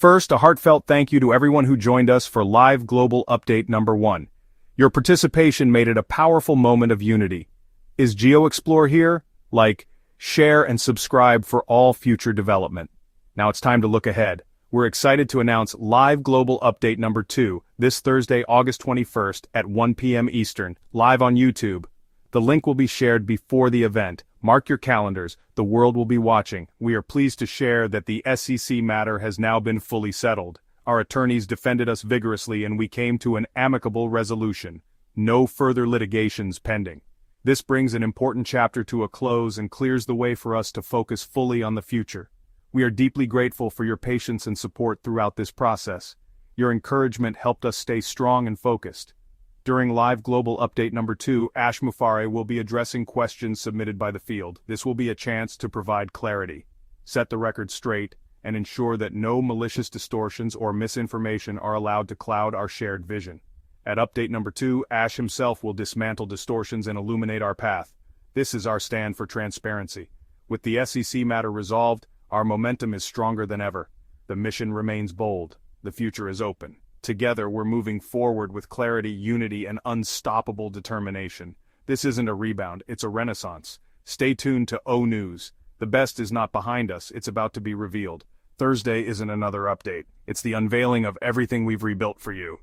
First, a heartfelt thank you to everyone who joined us for Live Global Update number 1. Your participation made it a powerful moment of unity. Is GeoExplore here? Like, share and subscribe for all future development. Now it's time to look ahead. We're excited to announce Live Global Update number 2 this Thursday, August 21st at 1 p.m. Eastern, live on YouTube. The link will be shared before the event. Mark your calendars, the world will be watching. We are pleased to share that the SEC matter has now been fully settled. Our attorneys defended us vigorously and we came to an amicable resolution. No further litigations pending. This brings an important chapter to a close and clears the way for us to focus fully on the future. We are deeply grateful for your patience and support throughout this process. Your encouragement helped us stay strong and focused. During Live Global Update number 2, Ash Mufare will be addressing questions submitted by the field. This will be a chance to provide clarity, set the record straight, and ensure that no malicious distortions or misinformation are allowed to cloud our shared vision. At Update number 2, Ash himself will dismantle distortions and illuminate our path. This is our stand for transparency. With the SEC matter resolved, our momentum is stronger than ever. The mission remains bold. The future is open. Together, we're moving forward with clarity, unity, and unstoppable determination. This isn't a rebound, it's a renaissance. Stay tuned to ONEWS. The best is not behind us, it's about to be revealed. Thursday isn't another update. It's the unveiling of everything we've rebuilt for you.